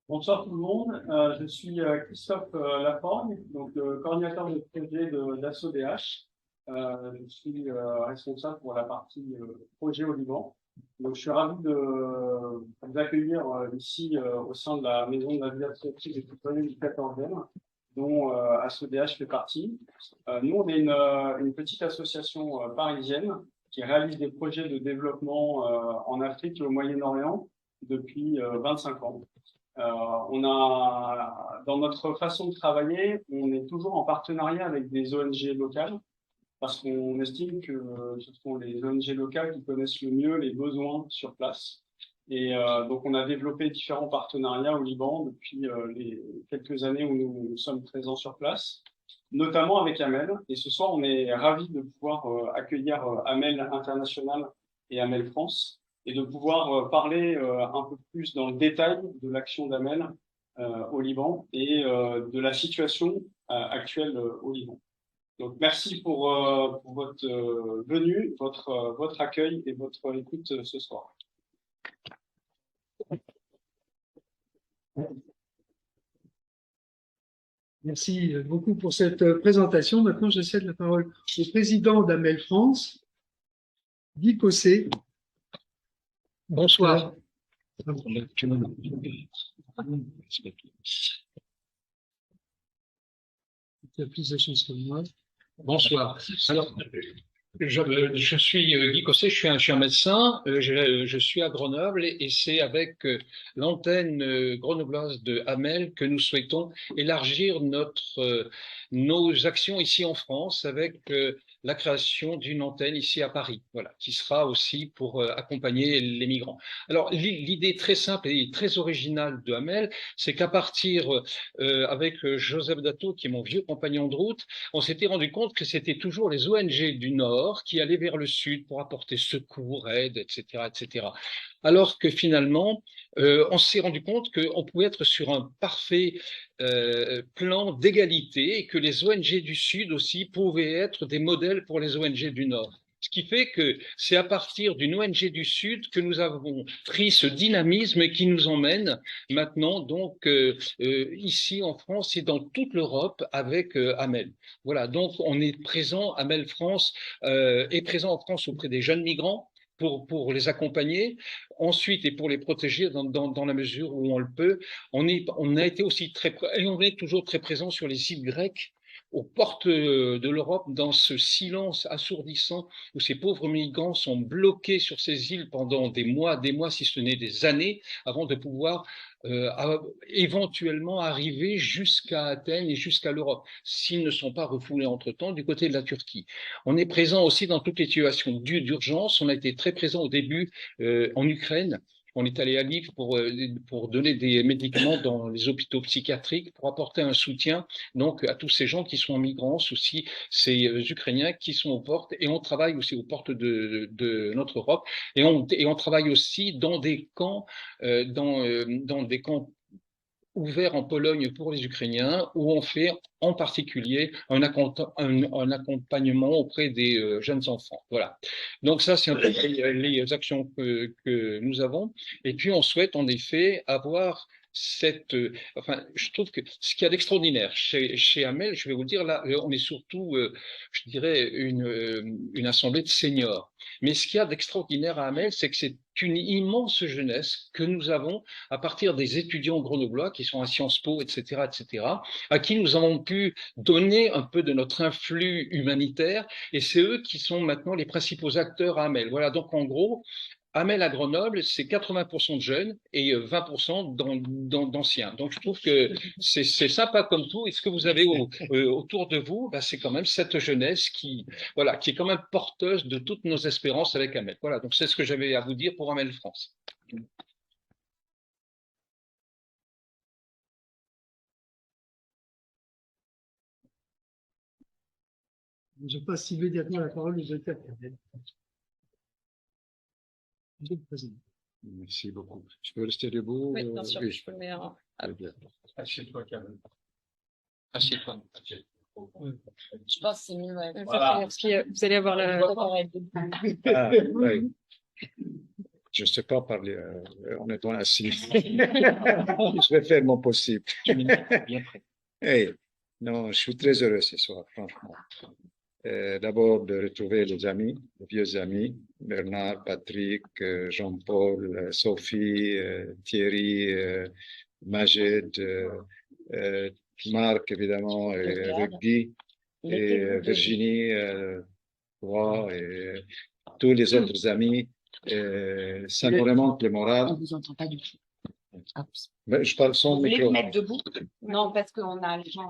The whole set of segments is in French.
Bonsoir tout le monde. Je suis Christophe Laforgue, donc coordinateur de projet d'ASSO-DH. Je suis responsable pour la partie projet au Liban. Donc, je suis ravi de vous accueillir ici au sein de la Maison de la vie associative et citoyenne du 14e, dont ASSO-DH fait partie. Nous, on est une petite association parisienne qui réalise des projets de développement en Afrique et au Moyen-Orient depuis 25 ans. On a, dans notre façon de travailler, on est toujours en partenariat avec des ONG locales parce qu'on estime que ce sont les ONG locales qui connaissent le mieux les besoins sur place. Et donc, on a développé différents partenariats au Liban depuis les quelques années où nous sommes présents sur place, notamment avec Amel. Et ce soir, on est ravis de pouvoir accueillir Amel International et Amel France et de pouvoir parler un peu plus dans le détail de l'action d'Amel au Liban et de la situation actuelle au Liban. Donc, merci pour votre venue, votre accueil et votre écoute ce soir. Merci beaucoup pour cette présentation. Maintenant, je cède la parole au président d'Amel France, Guy Cossé. Bonsoir. Tu as plus de chance que moi. Bonsoir. Alors, je suis Guy Cossé, je suis un médecin, je suis à Grenoble et c'est avec l'antenne grenobloise de Amel que nous souhaitons élargir nos actions ici en France avec la création d'une antenne ici à Paris, voilà, qui sera aussi pour accompagner les migrants. Alors, l'idée très simple et très originale de Amel, c'est qu'à partir, avec Joseph Dato, qui est mon vieux compagnon de route, on s'était rendu compte que c'était toujours les ONG du Nord qui allaient vers le Sud pour apporter secours, aide, etc., etc. Alors que finalement, on s'est rendu compte qu'on pouvait être sur un parfait plan d'égalité et que les ONG du Sud aussi pouvaient être des modèles pour les ONG du Nord. Ce qui fait que c'est à partir d'une ONG du Sud que nous avons pris ce dynamisme qui nous emmène maintenant donc ici en France et dans toute l'Europe avec Amel. Voilà, donc on est présent, Amel France est présent en France auprès des jeunes migrants pour les accompagner, ensuite et pour les protéger dans la mesure où on le peut. On a été aussi et on est toujours très présent sur les îles grecques, aux portes de l'Europe, dans ce silence assourdissant où ces pauvres migrants sont bloqués sur ces îles pendant des mois, si ce n'est des années, avant de pouvoir éventuellement arriver jusqu'à Athènes et jusqu'à l'Europe, s'ils ne sont pas refoulés entre-temps du côté de la Turquie. On est présent aussi dans toutes les situations d'urgence. On a été très présent au début en Ukraine. On est allé à Lviv pour donner des médicaments dans les hôpitaux psychiatriques, pour apporter un soutien donc à tous ces gens qui sont en migrance, aussi ces Ukrainiens qui sont aux portes. Et on travaille aussi aux portes de notre Europe. Et on travaille aussi dans des camps, dans des camps ouvert en Pologne pour les Ukrainiens, où on fait en particulier un accompagnement auprès des jeunes enfants. Voilà. Donc ça, c'est un peu les actions que nous avons. Et puis, on souhaite en effet avoir enfin, je trouve que ce qu'il y a d'extraordinaire chez Amel, je vais vous dire, là, on est surtout, je dirais, une assemblée de seniors. Mais ce qu'il y a d'extraordinaire à Amel, c'est que c'est une immense jeunesse que nous avons à partir des étudiants grenoblois qui sont à Sciences Po, etc., etc., à qui nous avons pu donner un peu de notre influx humanitaire, et c'est eux qui sont maintenant les principaux acteurs à Amel. Voilà, donc en gros, Amel à Grenoble, c'est 80% de jeunes et 20% d'anciens. Donc je trouve que c'est sympa comme tout. Et ce que vous avez autour de vous, bah, c'est quand même cette jeunesse voilà, qui est quand même porteuse de toutes nos espérances avec Amel. Voilà, donc c'est ce que j'avais à vous dire pour Amel France. Je passe immédiatement la parole au docteur Cadel. Monsieur le Président. Merci beaucoup. Je peux rester debout? Oui, bien sûr, je peux le mettre. Assieds-toi, Camille. Assieds-toi. Je pense que c'est mieux. Voilà. Parce que vous allez avoir le. Ah, oui. je ne sais pas parler en étant assis. Je vais faire mon possible. Bien prêt. Hey, non, je suis très heureux ce soir, franchement. D'abord de retrouver les amis, les vieux amis, Bernard, Patrick, Jean-Paul, Sophie, Thierry, Majed, Marc, évidemment, et avec Guy, et Virginie, toi, et tous les autres amis. Ça nous remonte le moral. On vous entend pas du tout. Hop. Mais je parle sans Vous voulez vous micro. mettre debout? Non, parce qu'on a les gens.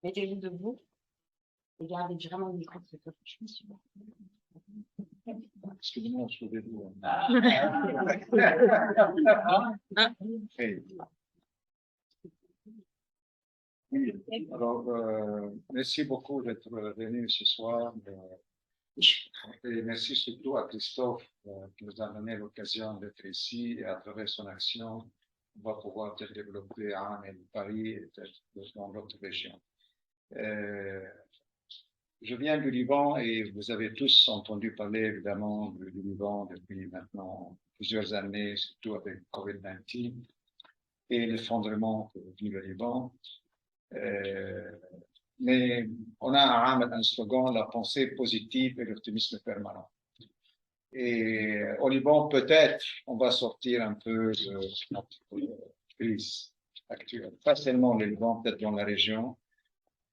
Mettez-vous debout. Et gardez vraiment le micro. Je me suis... Excusez-moi, je suis debout. Hey. Oui. Alors, merci beaucoup d'être venu ce soir. Et merci surtout à Christophe qui nous a donné l'occasion d'être ici et à travers son action, on va pouvoir peut-être développer à Paris et peut-être dans d'autres régions. Je viens du Liban et vous avez tous entendu parler évidemment du Liban depuis maintenant plusieurs années, surtout avec COVID-19 et l'effondrement que vit le Liban. Mais on a un slogan, la pensée positive et l'optimisme permanent. Et au Liban, peut-être, on va sortir un peu de notre crise actuelle. Pas seulement le Liban, peut-être dans la région,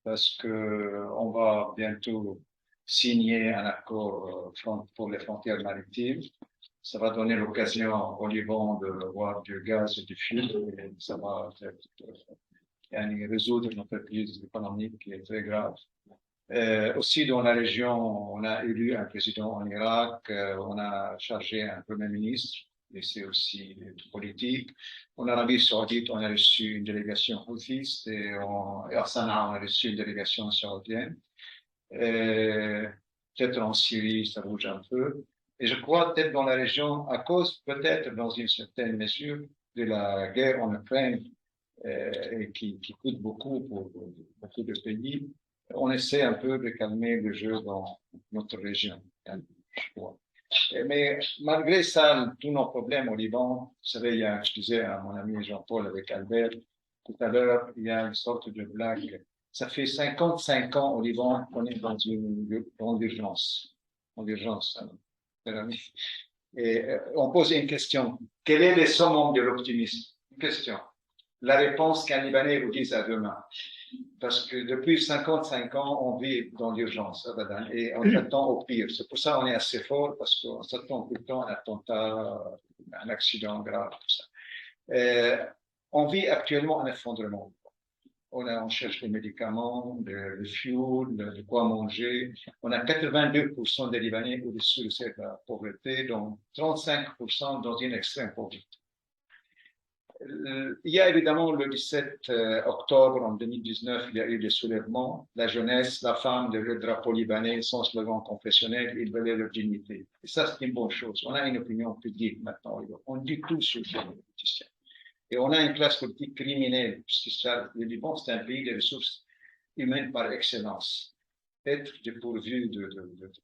parce que on va bientôt signer un accord pour les frontières maritimes. Ça va donner l'occasion au Liban de voir du gaz et du fioul, et ça va résoudre notre crise économique qui est très grave. Aussi dans la région, on a élu un président en Irak, on a chargé un premier ministre, et c'est aussi politique. En Arabie Saoudite, on a reçu une délégation houthiste et à Sanaa, on a reçu une délégation saoudienne. Peut-être en Syrie, ça bouge un peu. Et je crois peut-être dans la région, à cause peut-être dans une certaine mesure de la guerre en Ukraine, et qui coûte beaucoup pour beaucoup de pays, on essaie un peu de calmer le jeu dans notre région. Mais malgré ça, tous nos problèmes au Liban, vous savez, je disais à mon ami Jean-Paul avec Albert, tout à l'heure, il y a une sorte de blague. Ça fait 55 ans au Liban qu'on est dans l'urgence. En urgence. Et on pose une question. Quel est le summum de l'optimisme? Une question. La réponse qu'un Libanais vous dise à demain. Parce que depuis 55 ans, on vit dans l'urgence, et on s'attend au pire. C'est pour ça qu'on est assez fort, parce qu'on s'attend tout le temps à un attentat, un accident grave, tout ça. On vit actuellement un effondrement. On cherche des médicaments, le fuel, de quoi manger. On a 82% des Libanais au-dessus de cette pauvreté, dont 35% dans une extrême pauvreté. Il y a évidemment le 17 octobre en 2019, il y a eu des soulèvements. La jeunesse, la femme, le drapeau libanais, son slogan confessionnel, ils veulent leur dignité. Et ça, c'est une bonne chose. On a une opinion publique maintenant. On dit tout sur les politiciens. Et on a une classe politique criminelle. Le Liban, c'est un pays de ressources humaines par excellence. Être dépourvu de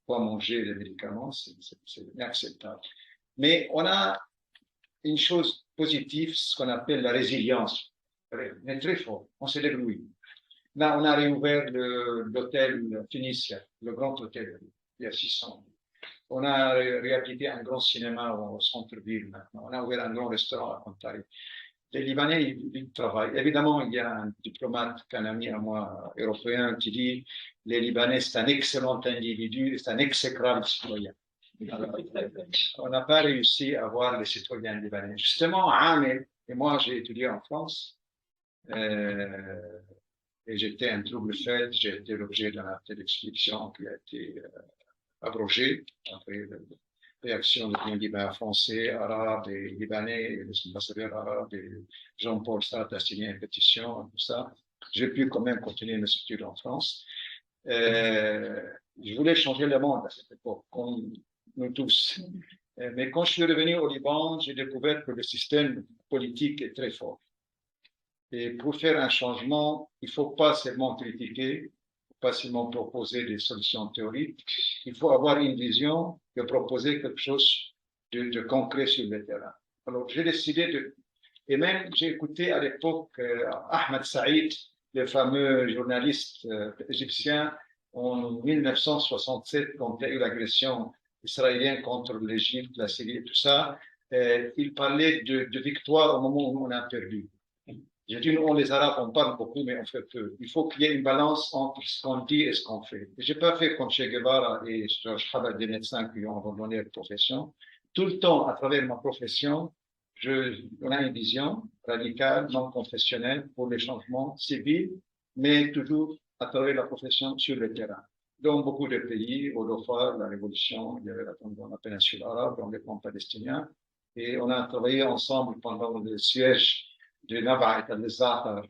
quoi manger, des médicaments, c'est inacceptable. Mais on a une chose positive, ce qu'on appelle la résilience. On est très fort, on se débrouille. Là, on a réouvert l'hôtel Phoenicia, le grand hôtel, il y a 600. On a réhabilité un grand cinéma au centre-ville maintenant. On a ouvert un grand restaurant à Contari. Les Libanais, ils travaillent. Évidemment, il y a un diplomate, un ami à moi, européen, qui dit les Libanais, c'est un excellent individu, c'est un exécrable citoyen. On n'a pas réussi à voir les citoyens libanais. Justement, Amel, et moi j'ai étudié en France, et j'étais un trouble fait, j'ai été l'objet d'un acte d'expulsion qui a été abrogé après la réaction de bien Libanais français, arabes et libanais, et les ambassadeurs arabes, et Jean-Paul Sartre a signé une pétition, tout ça. J'ai pu quand même continuer mes études en France. Je voulais changer le monde à cette époque, comme nous tous. Mais quand je suis revenu au Liban, j'ai découvert que le système politique est très fort. Et pour faire un changement, il ne faut pas seulement critiquer, pas seulement proposer des solutions théoriques, il faut avoir une vision et proposer quelque chose de concret sur le terrain. Alors, j'ai décidé de... Et même, j'ai écouté à l'époque Ahmed Saïd, le fameux journaliste égyptien, en 1967, quand il y a eu l'agression israélienne contre l'Égypte, la Syrie et tout ça, il parlait de victoire au moment où on a perdu. J'ai dit, nous, les Arabes, on parle beaucoup, mais on fait peu. Il faut qu'il y ait une balance entre ce qu'on dit et ce qu'on fait. Je n'ai pas fait comme Che Guevara et je travaille des médecins qui ont abandonné la profession. Tout le temps, à travers ma profession, on a une vision radicale, non confessionnelle pour les changements civils, mais toujours à travers la profession sur le terrain. Dans beaucoup de pays, au Darfour, la révolution, il y avait dans la péninsule arabe, dans les camps palestiniens, et on a travaillé ensemble pendant le siège de Nava et al-Zahar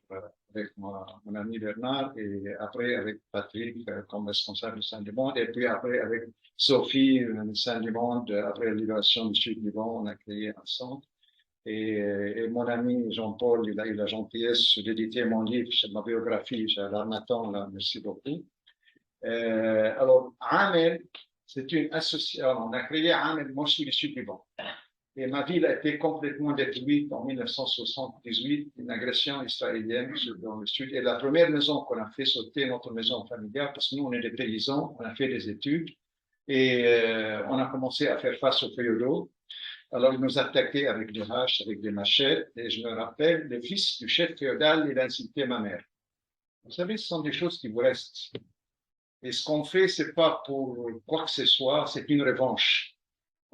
avec mon ami Bernard et après avec Patrick comme responsable du Saint du Monde et puis après avec Sophie, le Saint du Monde, après la libération du Sud-Liban, on a créé un centre. Et mon ami Jean-Paul, il a eu la gentillesse d'éditer mon livre, ma biographie, j'ai l'Armatan, là, merci beaucoup. Alors, Amel, c'est une association, on a créé Amel, moi je suis du Sud-Liban. Et ma ville a été complètement détruite en 1978, une agression israélienne dans le sud. Et la première maison qu'on a fait sauter, notre maison familiale, parce que nous, on est des paysans, on a fait des études, et on a commencé à faire face aux féodaux. Alors, ils nous attaquaient avec des haches, avec des machettes, et je me rappelle, le fils du chef féodal, il a insulté ma mère. Vous savez, ce sont des choses qui vous restent. Et ce qu'on fait, c'est pas pour quoi que ce soit, c'est une revanche.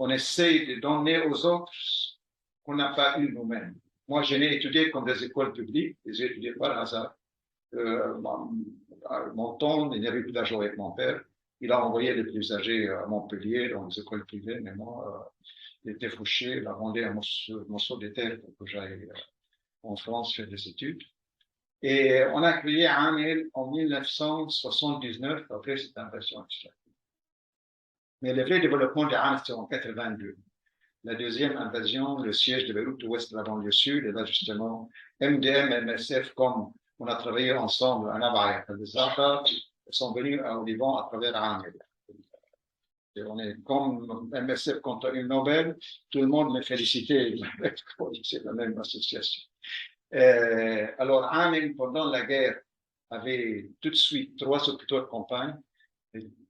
On essaye de donner aux autres ce qu'on n'a pas eu nous-mêmes. Moi, je n'ai étudié comme des écoles publiques, et j'ai étudié par hasard. Mon tonton, il n'y avait plus d'argent avec mon père. Il a envoyé les plus âgés à Montpellier, dans les écoles privées, mais moi, il était fauché, il a vendu un morceau de terre pour que j'aille en France faire des études. Et on a créé Amel en 1979, après cette invasion israélienne. Mais le vrai développement de Amel, c'était en 82. La deuxième invasion, le siège de Beyrouth, ouest de la banlieue sud, et là, justement, MDM et MSF, comme on a travaillé ensemble à Navaï, les Arabes sont venus au Liban à travers Amel. Et on est comme MSF contre une Nobel, tout le monde me félicitait, c'est la même association. Alors, Amel, pendant la guerre, avait tout de suite 3 hôpitaux de campagne,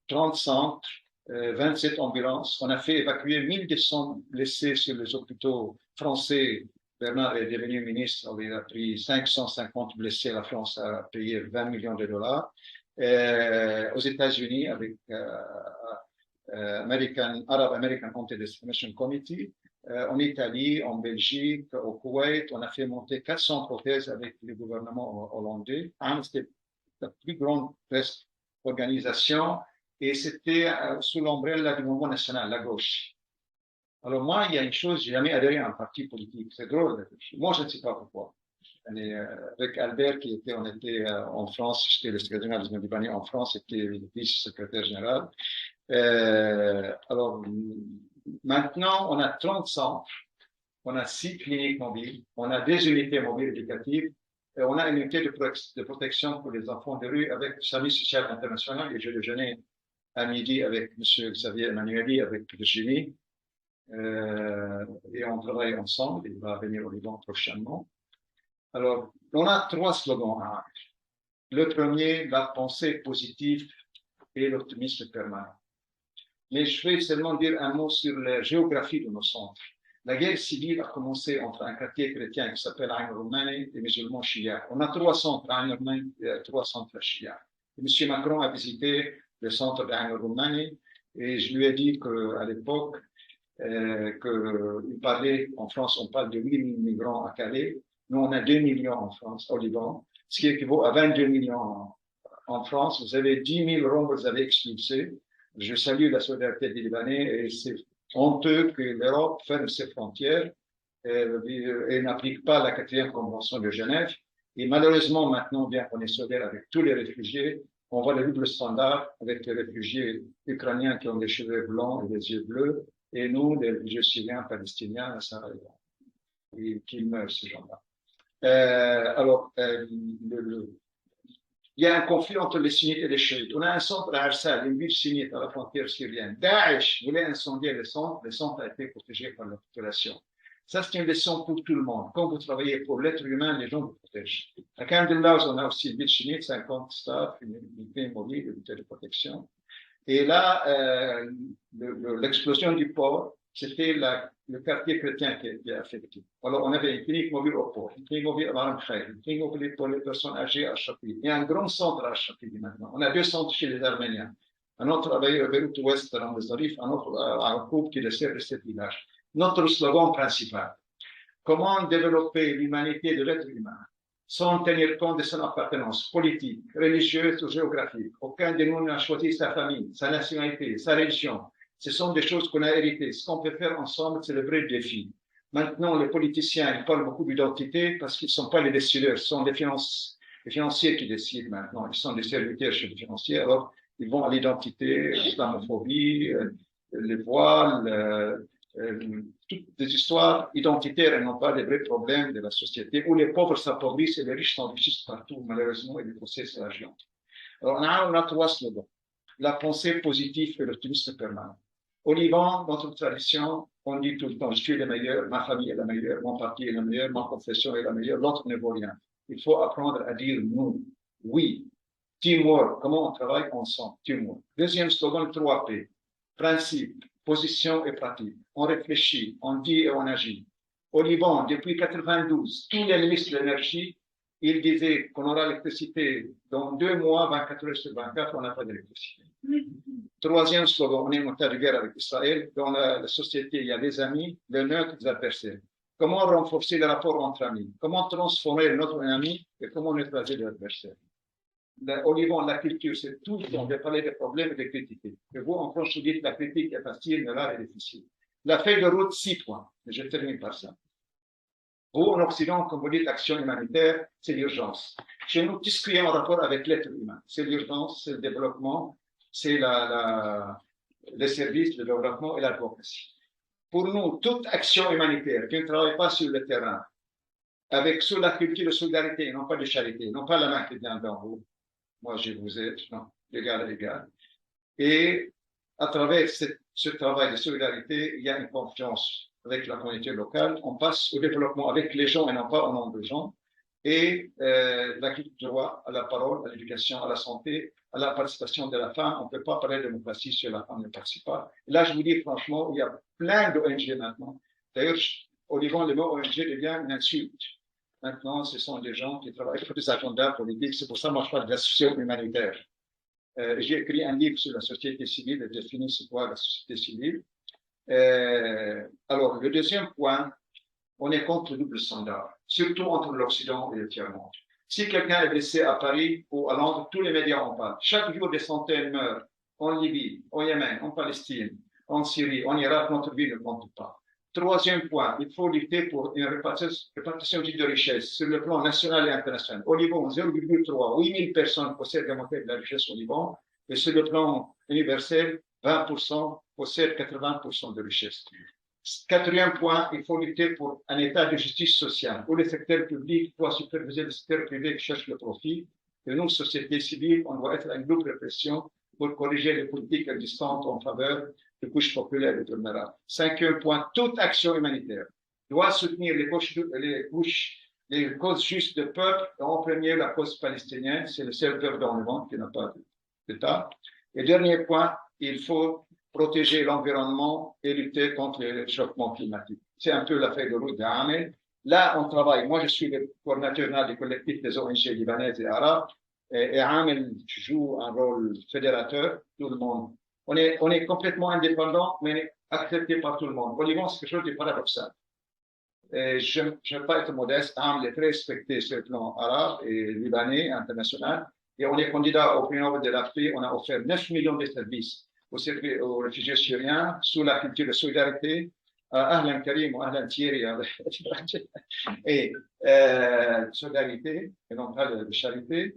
30 centres, 27 ambulances. On a fait évacuer 1200 blessés sur les hôpitaux français. Bernard est devenu ministre, il a pris 550 blessés. La France a payé 20 millions de dollars. Aux États-Unis, avec Arab American Anti-Discrimination Committee, en Italie, en Belgique, au Koweït, on a fait monter 400 prothèses avec le gouvernement hollandais. C'était la plus grande organisation et c'était sous l'ombrelle du mouvement national, la gauche. Alors moi, il y a une chose, j'ai jamais adhéré à un parti politique. C'est drôle. Moi, je ne sais pas pourquoi. Avec Albert, on était en France, j'étais le secrétaire général du Libanais en France, c'était le vice-secrétaire général. Alors, maintenant, on a 30 centres, on a 6 cliniques mobiles, on a des unités mobiles éducatives, et on a une unité de protection pour les enfants de rue avec le service social international. Et je déjeunais à midi avec M. Xavier Emmanueli, avec Virginie, et on travaille ensemble. Il va venir au Liban prochainement. Alors, on a 3 slogans. Le premier, la pensée positive et l'optimisme permanent. Mais je vais seulement dire un mot sur la géographie de nos centres. La guerre civile a commencé entre un quartier chrétien qui s'appelle Ain Roumani et les musulmans chiites. On a 3 centres à Ain Roumani et 3 centres chiites. M. Macron a visité le centre d'Ain Roumani et je lui ai dit qu'à l'époque, qu'il parlait, en France, on parle de 8 000 migrants à Calais. Nous, on a 2 millions en France, au Liban, ce qui équivaut à 22 millions en France. Vous avez 10 000 Roms, vous avez expulsés. Je salue la solidarité des Libanais et c'est honteux que l'Europe ferme ses frontières et n'applique pas la 4e convention de Genève. Et malheureusement, maintenant, bien qu'on est solidaire avec tous les réfugiés, on voit le double standard avec les réfugiés ukrainiens qui ont des cheveux blancs et des yeux bleus, et nous, les réfugiés syriens, palestiniens, à Sarajevo, et qui meurent, ces gens-là. Alors, il y a un conflit entre les sunnites et les chiites. On a un centre à Arsal, une ville sunnite à la frontière syrienne. Daesh voulait incendier le centre a été protégé par la population. Ça, c'est une leçon pour tout le monde. Quand vous travaillez pour l'être humain, les gens vous protègent. À Kandilaz, on a aussi une ville sunnite, 50 staff, une unité mobile, une unité de protection. Et là, l'explosion du port, c'était le quartier chrétien qui est affecté. Alors, on avait une clinique mobile au port, une clinique mobile à Maram Khair, une clinique mobile pour les personnes âgées à Chapi. Il y a un grand centre à Chapi maintenant. On a 2 centres chez les Arméniens. Un autre à Beyrouth Ouest, à Ramazarif, un autre à Akoub qui dessert de ce village. Notre slogan principal. Comment développer l'humanité de l'être humain sans tenir compte de son appartenance politique, religieuse ou géographique. Aucun de nous n'a choisi sa famille, sa nationalité, sa religion. Ce sont des choses qu'on a héritées. Ce qu'on peut faire ensemble, c'est le vrai défi. Maintenant, les politiciens, ils parlent beaucoup d'identité parce qu'ils ne sont pas les décideurs, ce sont les financiers qui décident maintenant. Ils sont des serviteurs chez les financiers. Alors, ils vont à l'identité, l'islamophobie, les voiles, toutes des histoires identitaires et non pas les vrais problèmes de la société où les pauvres s'appauvrissent et les riches s'enrichissent partout, malheureusement, et les procès se la géante. Alors, on a 3 slogans. La pensée positive et l'optimisme permanent. Au Liban, dans notre tradition, on dit tout le temps, je suis le meilleur, ma famille est la meilleure, mon parti est le meilleur, ma confession est la meilleure, l'autre ne vaut rien. Il faut apprendre à dire nous, oui. Teamwork, comment on travaille ensemble, teamwork. Deuxième slogan, le 3P. Principe, position et pratique. On réfléchit, on dit et on agit. Au Liban, depuis 92, tous les ministres de l'énergie, ils disaient qu'on aura l'électricité dans 2 mois, 24 heures sur 24, on n'a pas d'électricité. Troisième slogan, on est en état de guerre avec Israël. Dans la société, il y a des amis, les neutres, des adversaires. Comment renforcer les rapports entre amis? Comment transformer notre ami et comment neutraliser l'adversaire? Au Liban, la culture, c'est tout le temps de parler des problèmes et de critiquer. Et vous, en France, vous dites que la critique est facile, mais là, elle est difficile. La feuille de route, 6 points. Je termine par ça. Vous, en Occident, comme vous dites, l'action humanitaire, c'est l'urgence. Chez nous, tout ce qui est en rapport avec l'être humain, c'est l'urgence, c'est le développement, c'est les services, le développement et l'advocatie. Pour nous, toute action humanitaire qui ne travaille pas sur le terrain, avec sous la culture de solidarité, non pas de charité, non pas la main qui vient d'en haut, moi je vous aide, non, l'égal à l'égal. Et à travers ce travail de solidarité, il y a une confiance avec la communauté locale. On passe au développement avec les gens et non pas au nom de gens. Et la culture du droit à la parole, à l'éducation, à la santé, à la participation de la femme. On ne peut pas parler de démocratie si la femme ne participe pas. Et là, je vous dis franchement, il y a plein d'ONG maintenant. D'ailleurs, au Liban, le mot ONG devient une insulte. Maintenant, ce sont des gens qui travaillent pour des agendas politiques. C'est pour ça que moi, je parle d'association humanitaire. J'ai écrit un livre sur la société civile et défini ce qu'est la société civile. Alors, le deuxième point, on est contre le double standard, surtout entre l'Occident et le tiers-monde. Si quelqu'un est blessé à Paris ou à Londres, tous les médias en parlent. Chaque jour, des centaines meurent en Libye, au Yémen, en Palestine, en Syrie, en Irak. Notre vie ne compte pas. Troisième point, il faut lutter pour une répartition de richesse sur le plan national et international. Au Liban, 0,3, 8 000 personnes possèdent la moitié de la richesse au Liban, et sur le plan universel, 20% possèdent 80% de richesse. Quatrième point, il faut lutter pour un état de justice sociale où le secteur public doit superviser le secteur privé qui cherche le profit. Et nous, société civile, on doit être une double répression pour corriger les politiques existantes en faveur des couches populaires et vulnérables. Cinquième point, toute action humanitaire doit soutenir les causes justes du peuple, et en premier la cause palestinienne, c'est le seul peuple dans le monde qui n'a pas d'État. Et dernier point, il faut protéger l'environnement et lutter contre le réchauffement climatique. C'est un peu la feuille de route d'Amel. Là, on travaille. Moi, je suis le coordinateur du collectif des ONG libanaises et arabes. Et Amel joue un rôle fédérateur, tout le monde. On est complètement indépendant, mais accepté par tout le monde. Au Liban, c'est quelque chose de paradoxal. Et je ne veux pas être modeste. Amel est très respecté sur le plan arabe et libanais, international. Et on est candidat au prix Nobel de la paix. On a offert 9 millions de services aux réfugiés syriens sous la culture de solidarité. Ahlan Karim ou Ahlan Thierry. Et solidarité, et non pas de charité.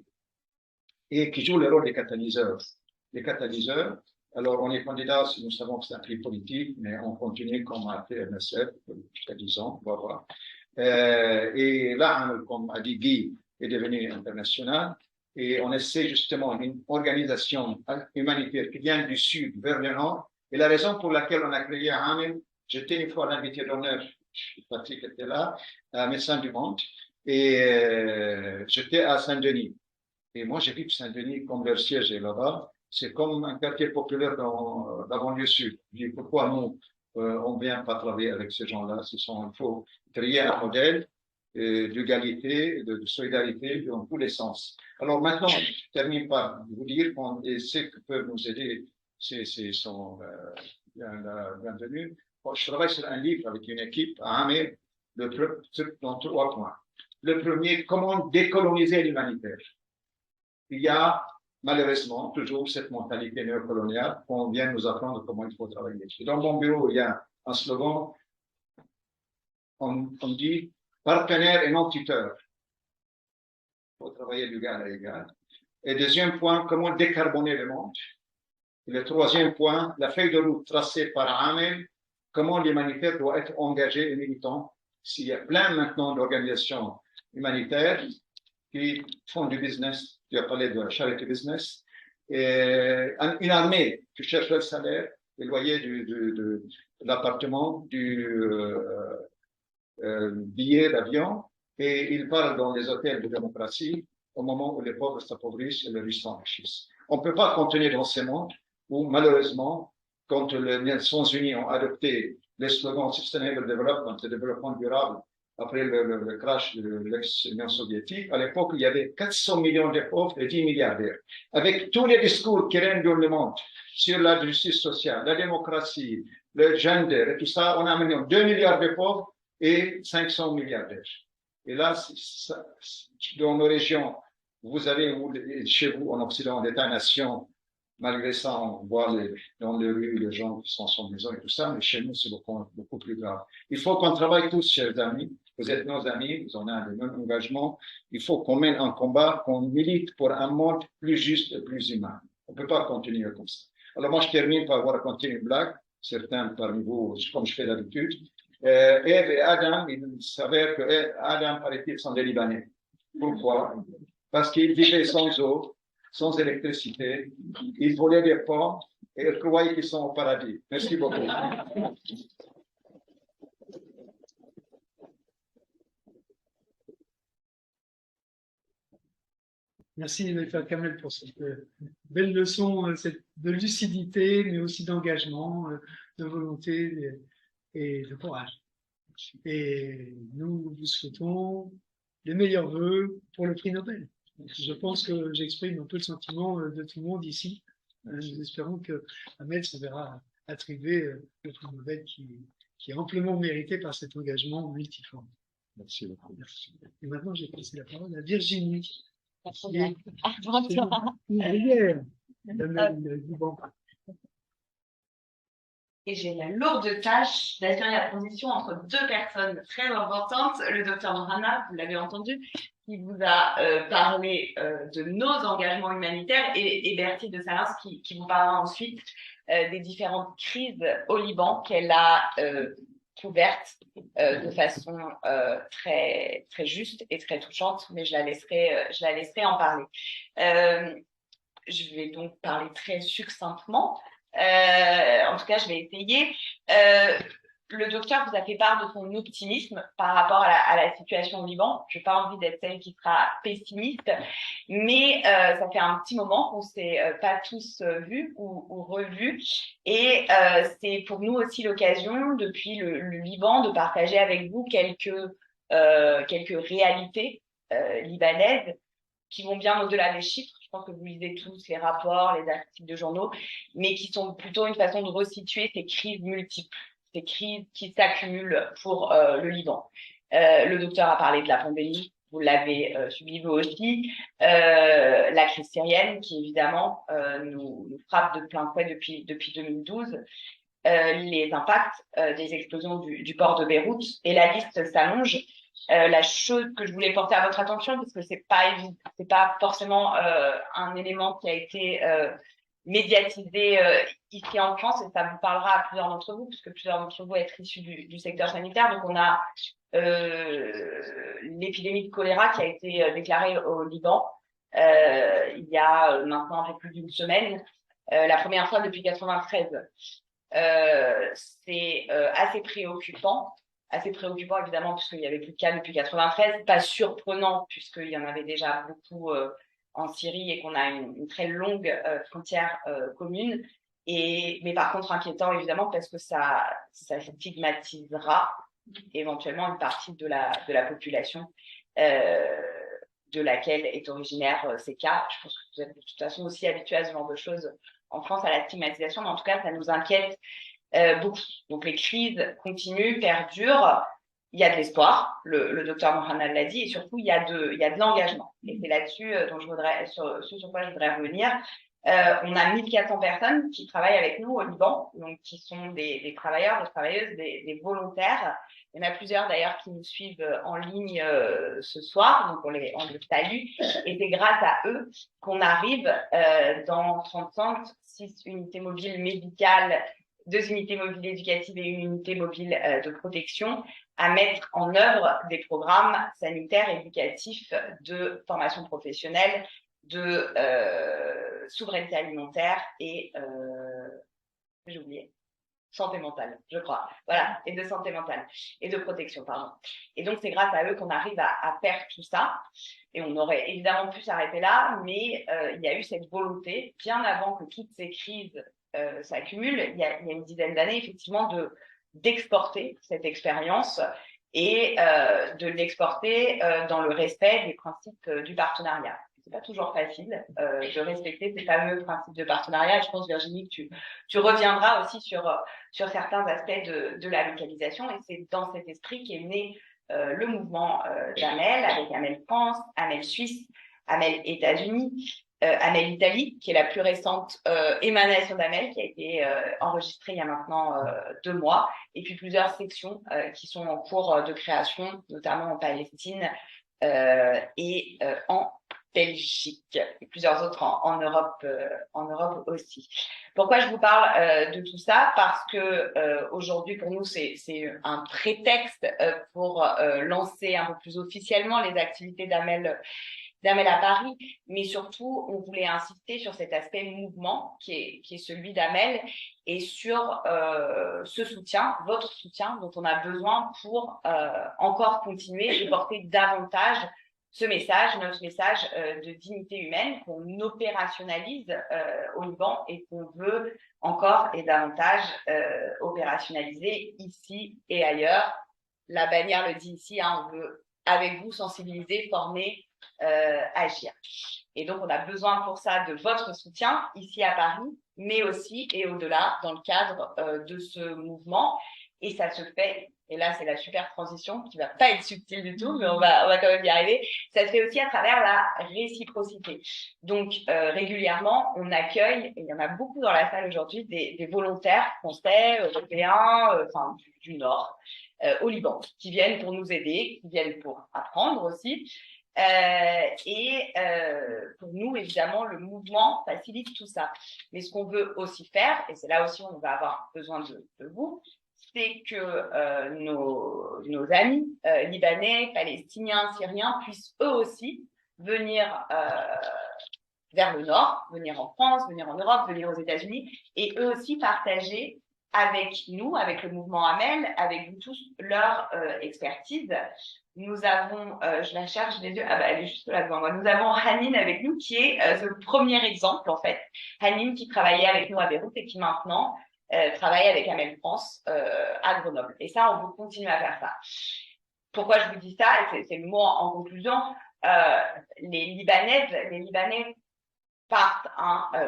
Et qui jouent le rôle des catalyseurs. Les catalyseurs, alors on est candidat, nous savons que c'est un prix politique, mais on continue comme a fait MSF, jusqu'à 10 ans, on va voir. Et là, comme a dit Guy, est devenu international. et on essaie justement une organisation humanitaire qui vient du sud vers le nord. Et la raison pour laquelle on a créé à Amel, j'étais une fois l'invité d'honneur, Patrick était là, à Médecins du Monde, et j'étais à Saint-Denis. Et moi, j'ai vu que Saint-Denis, comme leur siège est là-bas, c'est comme un quartier populaire dans la banlieue sud. Je dis, pourquoi nous, on ne vient pas travailler avec ces gens-là? Il faut créer un modèle d'égalité, de solidarité dans tous les sens. Alors maintenant, je termine par vous dire et ceux qui peuvent nous aider, sont bienvenus. Je travaille sur un livre avec une équipe à Amel, dans 3 points. Le premier, comment décoloniser l'humanitaire. Il y a malheureusement toujours cette mentalité néocoloniale qu'on vient nous apprendre comment il faut travailler. Et dans mon bureau, il y a un slogan, on dit partenaire et non tuteur. Il faut travailler d'égal à égal. Et deuxième point, comment décarboner le monde. Et le troisième point, la feuille de route tracée par Amel, comment l'humanitaire doit être engagé et militant. S'il y a plein maintenant d'organisations humanitaires qui font du business, tu as parlé de charity business, et une armée qui cherche le salaire, le loyer de l'appartement, du billet d'avion, et ils parlent dans les hôtels de démocratie au moment où les pauvres s'appauvrissent et les riches s'enrichissent. On ne peut pas continuer dans ce monde où, malheureusement, quand les Nations Unies ont adopté les slogans Sustainable Development, le développement durable, après le crash de l'ex-Union soviétique, à l'époque, il y avait 400 millions de pauvres et 10 milliardaires. Avec tous les discours qui règnent dans le monde sur la justice sociale, la démocratie, le gender et tout ça, on a maintenant 2 milliards de pauvres et 500 milliardaires. Et là, dans nos régions, vous avez chez vous en Occident l'État-nation. Malgré ça, on voit dans les rues les gens qui sont sans maison et tout ça, mais chez nous, c'est beaucoup plus grave. Il faut qu'on travaille tous, chers amis. Vous êtes nos amis, vous en avez le même engagement. Il faut qu'on mène un combat, qu'on milite pour un monde plus juste et plus humain. On ne peut pas continuer comme ça. Alors moi, je termine par vous raconter une blague. Certains parmi vous, comme je fais d'habitude. Ève et Adam, il s'avère que Adam, paraît-il, sont des Libanais. Pourquoi? Parce qu'ils vivaient sans eau, sans électricité, ils volaient des pommes et ils croyaient qu'ils sont au paradis. Merci beaucoup. Merci, Maître Kamel, pour cette belle leçon de lucidité, mais aussi d'engagement, de volonté et de courage. Et nous vous souhaitons les meilleurs vœux pour le prix Nobel. Je pense que j'exprime un peu le sentiment de tout le monde ici. Nous espérons que Amel se verra attribuer le prix Nobel qui est amplement mérité par cet engagement multiforme. Merci beaucoup. Merci. Et maintenant, j'ai passé la parole à Virginie. Bonsoir. Et j'ai la lourde tâche d'assurer la transition entre 2 personnes très importantes. Le docteur Morana, vous l'avez entendu, qui vous a parlé de nos engagements humanitaires, et Bertie de Salins qui vous parlera ensuite des différentes crises au Liban qu'elle a couvertes de façon très, très juste et très touchante, mais je la laisserai en parler. Je vais donc parler très succinctement. En tout cas, je vais essayer. Le docteur vous a fait part de son optimisme par rapport à la situation au Liban. Je n'ai pas envie d'être celle qui sera pessimiste, mais ça fait un petit moment qu'on ne s'est pas tous vus ou revus. Et c'est pour nous aussi l'occasion, depuis le Liban, de partager avec vous quelques réalités libanaises qui vont bien au-delà des chiffres. Je pense que vous lisez tous les rapports, les articles de journaux, mais qui sont plutôt une façon de resituer ces crises multiples, ces crises qui s'accumulent pour le Liban. Le docteur a parlé de la pandémie, vous l'avez subi vous aussi, la crise syrienne qui évidemment nous frappe de plein fouet depuis 2012, les impacts des explosions du port de Beyrouth, et la liste s'allonge. La chose que je voulais porter à votre attention, parce que c'est pas forcément un élément qui a été médiatisé ici en France, et ça vous parlera à plusieurs d'entre vous, puisque plusieurs d'entre vous êtes issus du secteur sanitaire. Donc on a l'épidémie de choléra qui a été déclarée au Liban, il y a maintenant un peu plus d'une semaine, la première fois depuis 93. C'est assez préoccupant évidemment puisqu'il y avait plus de cas depuis 93, pas surprenant puisqu'il y en avait déjà beaucoup en Syrie et qu'on a une très longue frontière commune. Mais par contre inquiétant évidemment parce que ça stigmatisera éventuellement une partie de la population de laquelle est originaire ces cas. Je pense que vous êtes de toute façon aussi habitués à ce genre de choses en France, à la stigmatisation, mais en tout cas, ça nous inquiète beaucoup. Donc, les crises continuent, perdurent. Il y a de l'espoir, le docteur Mohanad l'a dit, et surtout, il y a de l'engagement. Et c'est là-dessus sur quoi je voudrais revenir. On a 1400 personnes qui travaillent avec nous au Liban, donc qui sont des travailleurs, des travailleuses, des volontaires. Il y en a plusieurs d'ailleurs qui nous suivent en ligne ce soir, donc on les salue. Et c'est grâce à eux qu'on arrive dans 30 centres, 6 unités mobiles médicales, 2 unités mobiles éducatives et une unité mobile de protection, à mettre en œuvre des programmes sanitaires, éducatifs, de formation professionnelle, de souveraineté alimentaire et j'ai oublié, santé mentale, je crois. Voilà, et de santé mentale et de protection, pardon. Et donc, c'est grâce à eux qu'on arrive à faire tout ça. Et on aurait évidemment pu s'arrêter là, mais il y a eu cette volonté, bien avant que toutes ces crises s'accumulent, il y a une dizaine d'années, effectivement, d'exporter cette expérience et de l'exporter dans le respect des principes du partenariat. C'est pas toujours facile de respecter ces fameux principes de partenariat. Je pense, Virginie, que tu reviendras aussi sur certains aspects de la localisation. Et c'est dans cet esprit qu'est né le mouvement d'Amel, avec Amel France, Amel Suisse, Amel États-Unis, Amel Italie, qui est la plus récente émanation d'Amel, qui a été enregistrée il y a maintenant 2 mois, et puis plusieurs sections qui sont en cours de création, notamment en Palestine et en Belgique, et plusieurs autres en Europe aussi. Pourquoi je vous parle de tout ça? Parce que aujourd'hui, pour nous, c'est un prétexte pour lancer un peu plus officiellement les activités d'Amel à Paris, mais surtout, on voulait insister sur cet aspect mouvement qui est celui d'Amel et sur ce soutien, votre soutien dont on a besoin pour encore continuer et porter davantage ce message, notre message de dignité humaine qu'on opérationnalise au Liban et qu'on veut encore et davantage opérationnaliser ici et ailleurs. La bannière le dit ici, hein, on veut avec vous sensibiliser, former, agir. Et donc, on a besoin pour ça de votre soutien ici à Paris, mais aussi et au-delà dans le cadre de ce mouvement. Et ça se fait, et là, c'est la super transition qui va pas être subtile du tout, mais on va quand même y arriver. Ça se fait aussi à travers la réciprocité. Donc, régulièrement, on accueille, et il y en a beaucoup dans la salle aujourd'hui, des volontaires français, européens, enfin, du Nord, au Liban, qui viennent pour nous aider, qui viennent pour apprendre aussi. Pour nous, évidemment, le mouvement facilite tout ça. Mais ce qu'on veut aussi faire, et c'est là aussi où on va avoir besoin de vous, c'est que nos amis libanais, palestiniens, syriens puissent eux aussi venir vers le nord, venir en France, venir en Europe, venir aux États-Unis, et eux aussi partager avec nous, avec le mouvement Amel, avec vous tous, leur expertise. Nous avons, je la cherche les yeux, ah bah elle est juste là devant moi. Nous avons Hanine avec nous qui est ce premier exemple en fait. Hanine qui travaillait avec nous à Beyrouth et qui maintenant travaille avec Amel France à Grenoble. Et ça, on veut continuer à faire ça. Pourquoi je vous dis ça? C'est le mot en conclusion. Les Libanais partent,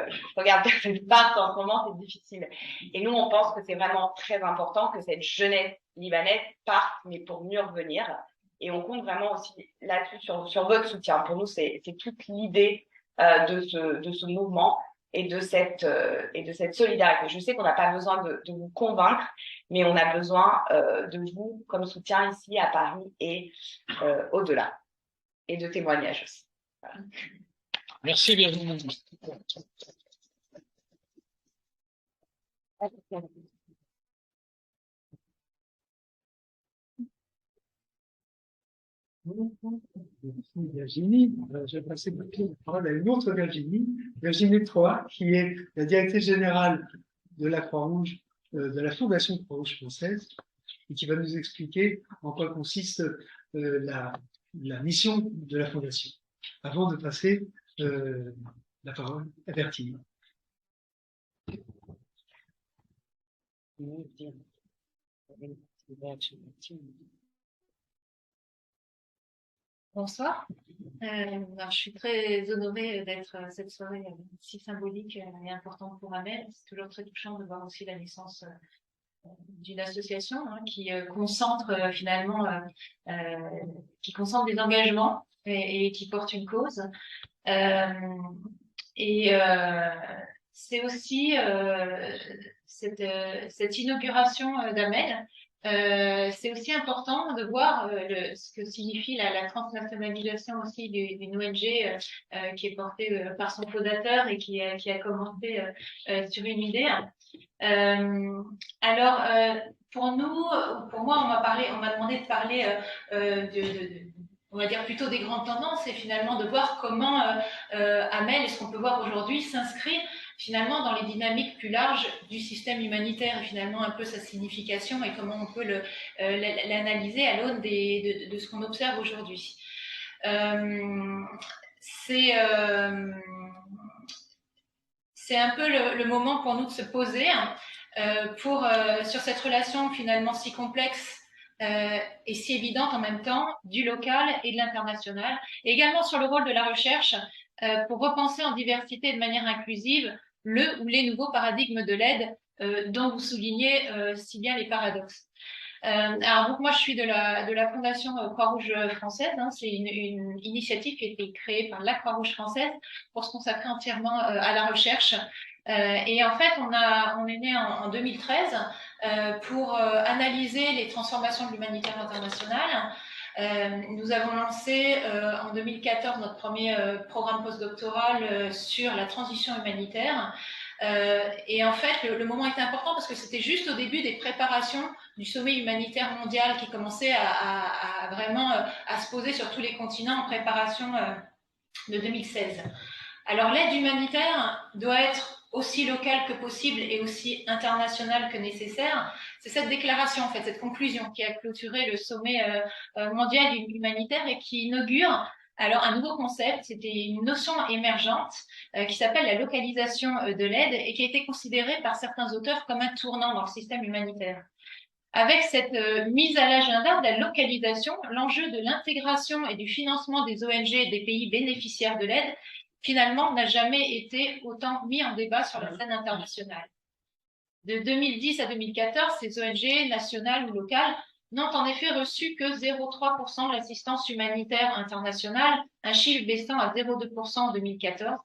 je regarde personne partent en ce moment, c'est difficile. Et nous, on pense que c'est vraiment très important que cette jeunesse libanaise parte, mais pour mieux revenir. Et on compte vraiment aussi là-dessus sur votre soutien. Pour nous, c'est toute l'idée de ce mouvement et de cette solidarité. Je sais qu'on n'a pas besoin de vous convaincre, mais on a besoin de vous comme soutien ici à Paris et au-delà. Et de témoignages aussi. Voilà. Merci Virginie. Merci Virginie. Je vais passer la parole à une autre Virginie, Virginie Troyes, qui est la directrice générale de la Croix-Rouge, de la Fondation Croix-Rouge française, et qui va nous expliquer en quoi consiste la mission de la Fondation. Avant de passer la parole à Bertine. Bonsoir. Alors, je suis très honorée d'être cette soirée si symbolique et importante pour Amel. C'est toujours très touchant de voir aussi la naissance d'une association qui concentre finalement, qui concentre des engagements et qui porte une cause. C'est aussi cette inauguration d'Amel. C'est aussi important de voir ce que signifie la transnationalisation aussi d'une ONG qui est portée par son fondateur et qui a commencé sur une idée. Pour nous, pour moi, on m'a demandé de parler on va dire plutôt des grandes tendances et finalement de voir comment Amel et ce qu'on peut voir aujourd'hui s'inscrit finalement dans les dynamiques plus larges du système humanitaire et finalement un peu sa signification et comment on peut l'analyser à l'aune de ce qu'on observe aujourd'hui. C'est un peu le moment pour nous de se poser sur cette relation finalement si complexe et si évidente en même temps du local et de l'international, et également sur le rôle de la recherche pour repenser en diversité de manière inclusive le ou les nouveaux paradigmes de l'aide dont vous soulignez si bien les paradoxes. Alors donc moi je suis de la Fondation Croix-Rouge française, c'est une initiative qui a été créée par la Croix-Rouge française pour se consacrer entièrement à la recherche. Et en fait on est né en 2013 pour analyser les transformations de l'humanitaire international. Nous avons lancé en 2014 notre premier programme postdoctoral sur la transition humanitaire. Et en fait, le moment était important parce que c'était juste au début des préparations du sommet humanitaire mondial qui commençait à vraiment à se poser sur tous les continents en préparation de 2016. Alors l'aide humanitaire doit être aussi locale que possible et aussi internationale que nécessaire. C'est cette déclaration, en fait, cette conclusion qui a clôturé le sommet mondial humanitaire et qui inaugure alors un nouveau concept. C'était une notion émergente qui s'appelle la localisation de l'aide et qui a été considérée par certains auteurs comme un tournant dans le système humanitaire. Avec cette mise à l'agenda de la localisation, l'enjeu de l'intégration et du financement des ONG et des pays bénéficiaires de l'aide, finalement, n'a jamais été autant mis en débat sur la scène internationale. De 2010 à 2014, ces ONG, nationales ou locales, n'ont en effet reçu que 0,3% de l'assistance humanitaire internationale, un chiffre baissant à 0,2% en 2014.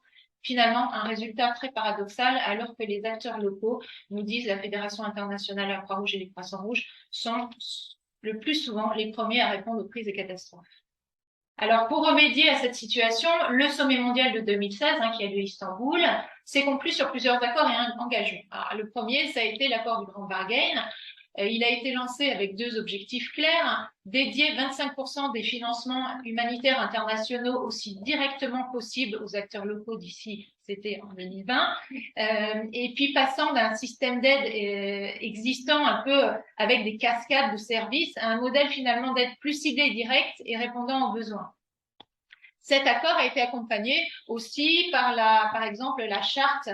Finalement, un résultat très paradoxal, alors que les acteurs locaux, nous disent la Fédération internationale à Croix-Rouge et les Croissants-Rouges, sont le plus souvent les premiers à répondre aux crises et catastrophes. Alors, pour remédier à cette situation, le sommet mondial de 2016, qui a lieu à Istanbul, s'est conclu sur plusieurs accords et engagements. Alors, le premier, ça a été l'accord du Grand Bargain. Il a été lancé avec deux objectifs clairs, dédier 25% des financements humanitaires internationaux aussi directement possible aux acteurs locaux d'ici, c'était en 2020, et puis passant d'un système d'aide existant un peu avec des cascades de services à un modèle finalement d'aide plus ciblé, direct et répondant aux besoins. Cet accord a été accompagné aussi par exemple, la charte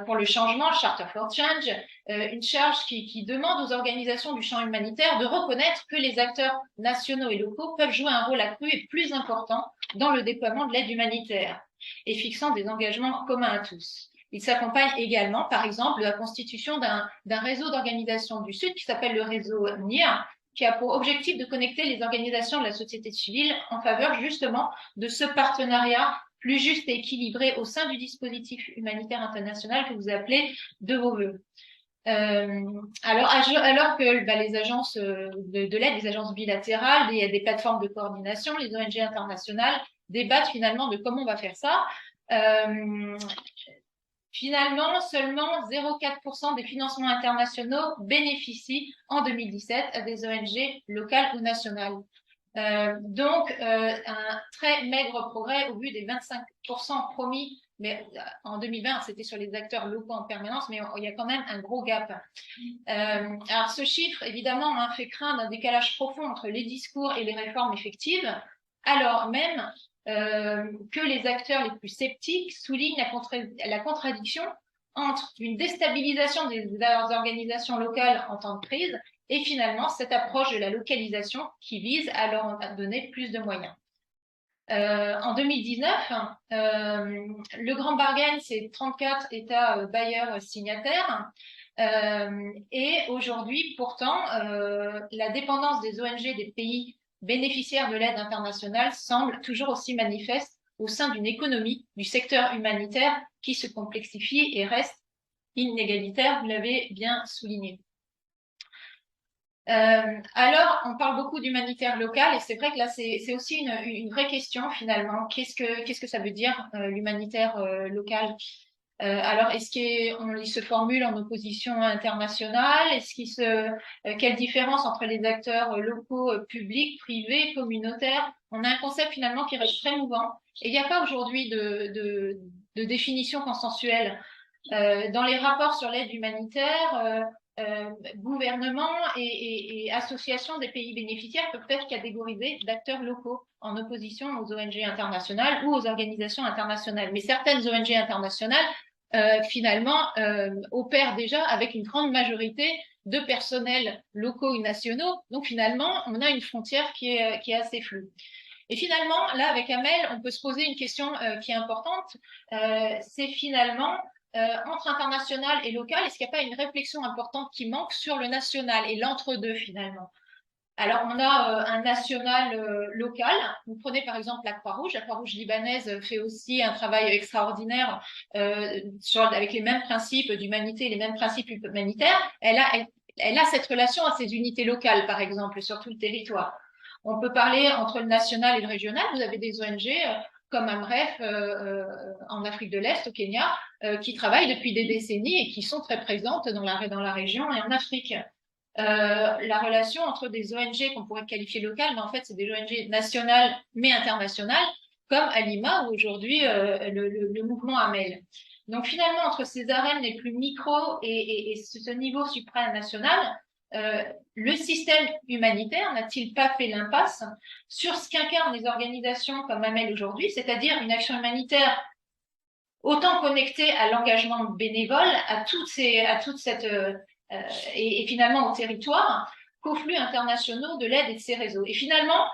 pour le changement, Charter for Change, une charge qui demande aux organisations du champ humanitaire de reconnaître que les acteurs nationaux et locaux peuvent jouer un rôle accru et plus important dans le déploiement de l'aide humanitaire et fixant des engagements communs à tous. Il s'accompagne également, par exemple, de la constitution d'un réseau d'organisations du Sud qui s'appelle le réseau NIR, qui a pour objectif de connecter les organisations de la société civile en faveur justement de ce partenariat plus juste et équilibré au sein du dispositif humanitaire international que vous appelez de vos voeux. Alors que les agences de l'aide, les agences bilatérales, il y a des plateformes de coordination, les ONG internationales débattent finalement de comment on va faire ça. Finalement, seulement 0,4% des financements internationaux bénéficient en 2017 à des ONG locales ou nationales. Donc, un très maigre progrès au vu des 25% promis, mais en 2020, c'était sur les acteurs locaux en permanence, mais il y a quand même un gros gap. Alors, ce chiffre, évidemment, fait craindre un décalage profond entre les discours et les réformes effectives, alors même que les acteurs les plus sceptiques soulignent la contradiction entre une déstabilisation des organisations locales en temps de crise et finalement cette approche de la localisation qui vise à leur donner plus de moyens. En 2019, le Grand Bargain, c'est 34 États bailleurs signataires. Et aujourd'hui, pourtant, la dépendance des ONG des pays bénéficiaires de l'aide internationale semble toujours aussi manifeste au sein d'une économie du secteur humanitaire qui se complexifie et reste inégalitaire, vous l'avez bien souligné. Alors, on parle beaucoup d'humanitaire local et c'est vrai que là, c'est aussi une vraie question finalement. Qu'est-ce que ça veut dire l'humanitaire local? Alors, est-ce qu'il se formule en opposition internationale? Quelle différence entre les acteurs locaux, publics, privés, communautaires? On a un concept finalement qui reste très mouvant. Et il n'y a pas aujourd'hui de définition consensuelle. Dans les rapports sur l'aide humanitaire, gouvernements et associations des pays bénéficiaires peuvent être catégorisés d'acteurs locaux en opposition aux ONG internationales ou aux organisations internationales. Mais certaines ONG internationales finalement opèrent déjà avec une grande majorité de personnels locaux ou nationaux. Donc finalement, on a une frontière qui est assez floue. Et finalement, là, avec Amel, on peut se poser une question qui est importante. C'est finalement, entre international et local, est-ce qu'il n'y a pas une réflexion importante qui manque sur le national et l'entre-deux finalement? Alors, on a un national local. Vous prenez par exemple la Croix-Rouge. La Croix-Rouge libanaise fait aussi un travail extraordinaire avec les mêmes principes d'humanité, les mêmes principes humanitaires. Elle a cette relation à ces unités locales, par exemple, sur tout le territoire. On peut parler entre le national et le régional. Vous avez des ONG comme Amref en Afrique de l'Est, au Kenya, qui travaillent depuis des décennies et qui sont très présentes dans la région et en Afrique. La relation entre des ONG qu'on pourrait qualifier locales, mais en fait, c'est des ONG nationales mais internationales, comme Alima ou aujourd'hui le mouvement Amel. Donc finalement, entre ces arènes les plus micro et ce niveau supranational, le système humanitaire n'a-t-il pas fait l'impasse sur ce qu'incarnent les organisations comme Amel aujourd'hui, c'est-à-dire une action humanitaire autant connectée à l'engagement bénévole, à toute cette et finalement au territoire, qu'aux flux internationaux de l'aide et de ces réseaux. Et finalement,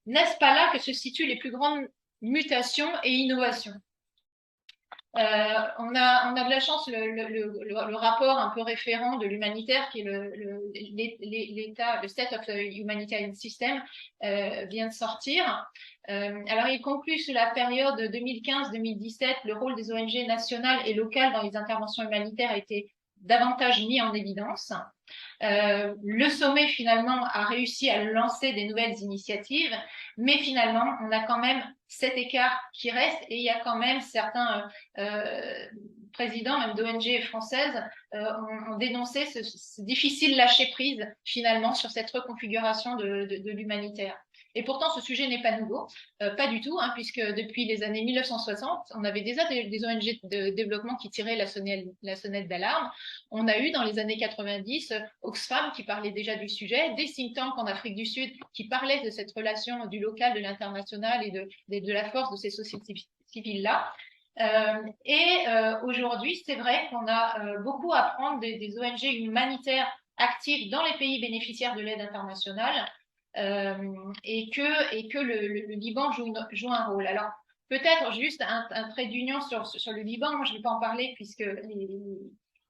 n'est-ce pas là que se situent les plus grandes mutations et innovations? On a de la chance, le rapport un peu référent de l'humanitaire, qui est le State of the Humanitarian System, vient de sortir. Alors, il conclut sur la période 2015-2017, le rôle des ONG nationales et locales dans les interventions humanitaires a été davantage mis en évidence. Le sommet, finalement, a réussi à lancer des nouvelles initiatives, mais finalement, on a quand même cet écart qui reste et il y a quand même certains présidents, même d'ONG françaises, ont dénoncé ce difficile lâcher-prise, finalement, sur cette reconfiguration de l'humanitaire. Et pourtant, ce sujet n'est pas nouveau, pas du tout, puisque depuis les années 1960, on avait déjà des ONG de développement qui tiraient la sonnette d'alarme. On a eu dans les années 90 Oxfam qui parlait déjà du sujet, des think tanks en Afrique du Sud qui parlaient de cette relation du local, de l'international et de la force de ces sociétés civiles-là. Aujourd'hui, c'est vrai qu'on a beaucoup à apprendre des ONG humanitaires actives dans les pays bénéficiaires de l'aide internationale. Et que le Liban joue un rôle. Alors, peut-être juste un trait d'union sur le Liban. Moi, je ne vais pas en parler puisque